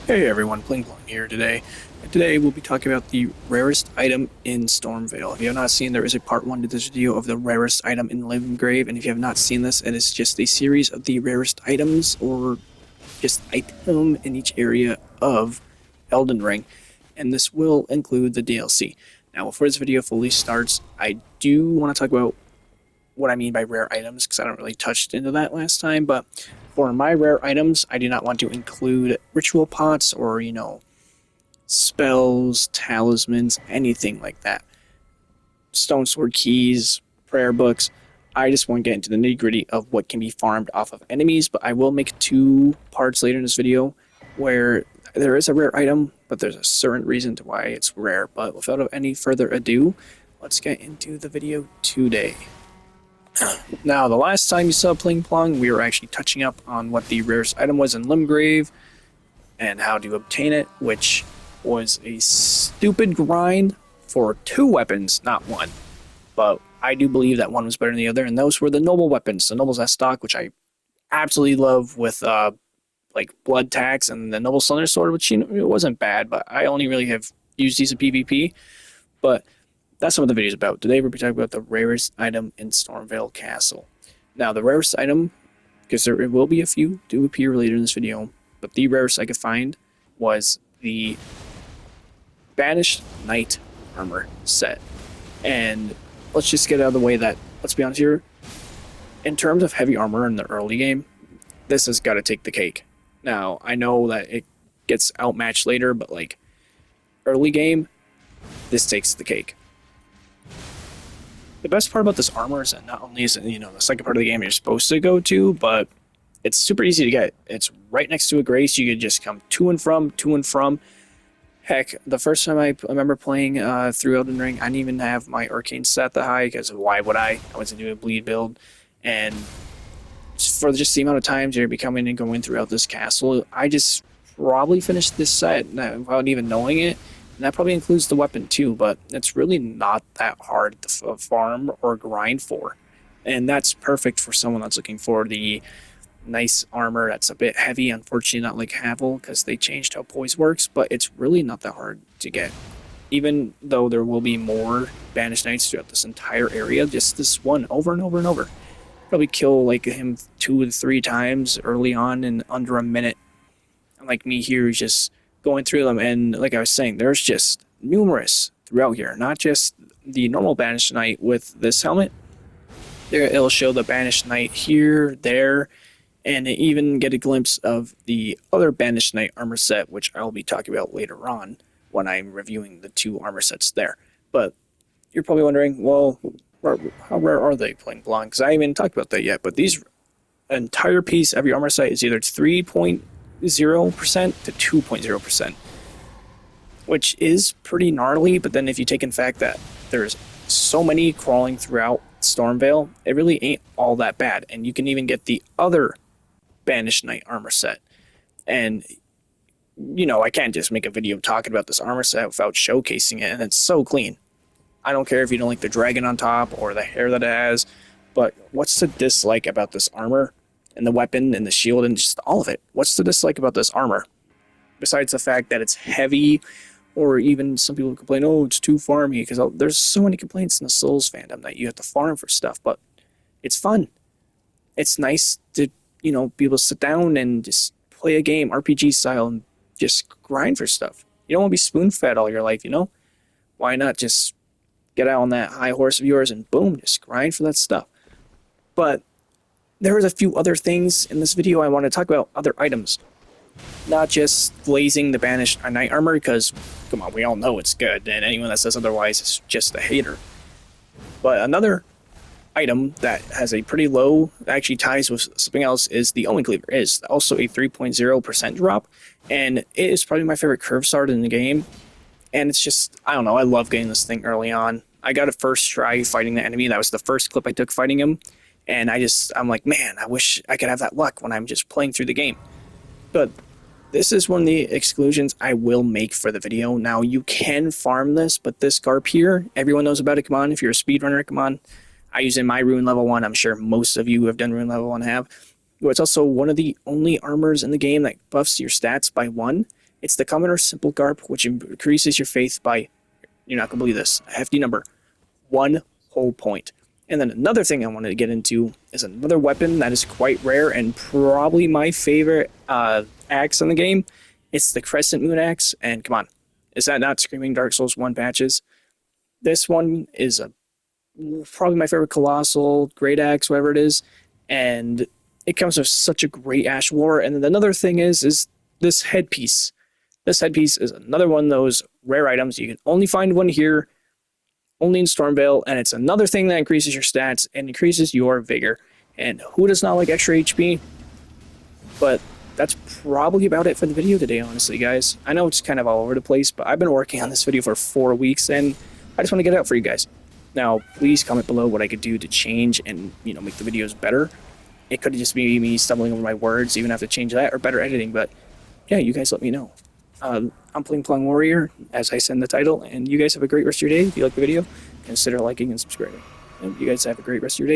Hey everyone, plinplon here today. And today we'll be talking about the rarest item in Stormveil. If you have not seen, there is a part 1 to this video of the rarest item in Limgrave, and if you have not seen this, it is just a series of the rarest items, or just item in each area of Elden Ring, and this will include the DLC. Now before this video fully starts, I do want to talk about what I mean by rare items, because I don't really touched into that last time, but for my rare items, I do not want to include ritual pots or, spells, talismans, anything like that. Stone sword keys, prayer books. I just want to get into the nitty gritty of what can be farmed off of enemies, but I will make 2 parts later in this video where there is a rare item, but there's a certain reason to why it's rare. But without any further ado, let's get into the video today. Now, the last time you saw plinplon, we were actually touching up on what the rarest item was in Limgrave and how to obtain it, which was a stupid grind for 2 weapons, not 1. But I do believe that one was better than the other, and those were the noble weapons. The nobles at stock, which I absolutely love, with like blood tax, and the noble thunder sword, which it wasn't bad, but I only really have used these in PvP. But that's what the video is about. Today we'll be talking about the rarest item in Stormveil Castle. Now, the rarest item, because there will be a few, do appear later in this video, but the rarest I could find was the Banished Knight armor set. And let's just get out of the way that, let's be honest here, in terms of heavy armor in the early game, this has got to take the cake. Now, I know that it gets outmatched later, but like, early game, this takes the cake. The best part about this armor is that not only is it, the second part of the game you're supposed to go to, but it's super easy to get. It's right next to a grace. You could just come to and from. Heck, the first time I remember playing through Elden Ring, I didn't even have my arcane set that high, because why would I? I was doing a bleed build, and for just the amount of times you're becoming and going throughout this castle, I just probably finished this set without even knowing it. And that probably includes the weapon too, but it's really not that hard to farm or grind for. And that's perfect for someone that's looking for the nice armor that's a bit heavy. Unfortunately, not like Havel, because they changed how poise works, but it's really not that hard to get. Even though there will be more Banished Knights throughout this entire area, just this one over and over and over. Probably kill like him 2 to 3 times early on in under a minute. Unlike me here, just going through them, and like I was saying, there's just numerous throughout here, not just the normal Banished Knight with this helmet. There, it'll show the Banished Knight here, there, and even get a glimpse of the other Banished Knight armor set, which I'll be talking about later on when I'm reviewing the 2 armor sets there. But you're probably wondering, well, how rare are they, plinplon? Because I haven't even talked about that yet, but these entire piece, every armor set is either 3.0% to 2.0%, which is pretty gnarly. But then if you take in fact that there's so many crawling throughout Stormveil, it really ain't all that bad. And you can even get the other Banished Knight armor set. And I can't just make a video talking about this armor set without showcasing it, and it's so clean. I don't care if you don't like the dragon on top or the hair that it has, but what's to dislike about this armor and the weapon and the shield and just all of it? What's to dislike about this armor? Besides the fact that it's heavy, or even some people complain, oh, it's too farmy, because there's so many complaints in the Souls fandom that you have to farm for stuff, but it's fun. It's nice to, be able to sit down and just play a game, RPG style, and just grind for stuff. You don't want to be spoon-fed all your life, Why not just get out on that high horse of yours and boom, just grind for that stuff? But there is a few other things in this video I want to talk about, other items. Not just blazing the Banished Knight armor, because, come on, we all know it's good, and anyone that says otherwise is just a hater. But another item that has a pretty low, actually ties with something else, is the Omen Cleaver. It is also a 3.0% drop, and it is probably my favorite curve sword in the game. And it's just, I don't know, I love getting this thing early on. I got a first try fighting the enemy. That was the first clip I took fighting him. And I'm like, man, I wish I could have that luck when I'm just playing through the game. But this is one of the exclusions I will make for the video. Now, you can farm this, but this Garp here, everyone knows about it, come on. If you're a speedrunner, come on. I use it in my Rune level 1. I'm sure most of you who have done Rune level 1 have. It's also one of the only armors in the game that buffs your stats by 1. It's the common or simple garb, which increases your faith by, you're not going to believe this, a hefty number, 1 whole point. And then another thing I wanted to get into is another weapon that is quite rare and probably my favorite axe in the game. It's the Crescent Moon Axe, and come on, is that not screaming Dark Souls 1 patches? This one is probably my favorite Colossal, Great Axe, whatever it is, and it comes with such a great Ash War. And then another thing is this headpiece. This headpiece is another one of those rare items. You can only find one here, only in Stormveil, and it's another thing that increases your stats and increases your vigor. And who does not like extra HP? But that's probably about it for the video today, honestly, guys. I know it's kind of all over the place, but I've been working on this video for 4 weeks, and I just want to get it out for you guys. Now, please comment below what I could do to change and, make the videos better. It could just be me stumbling over my words, even have to change that, or better editing, but yeah, you guys let me know. I'm plinplon Warrior, as I said in the title, and you guys have a great rest of your day. If you like the video, consider liking and subscribing. And you guys have a great rest of your day.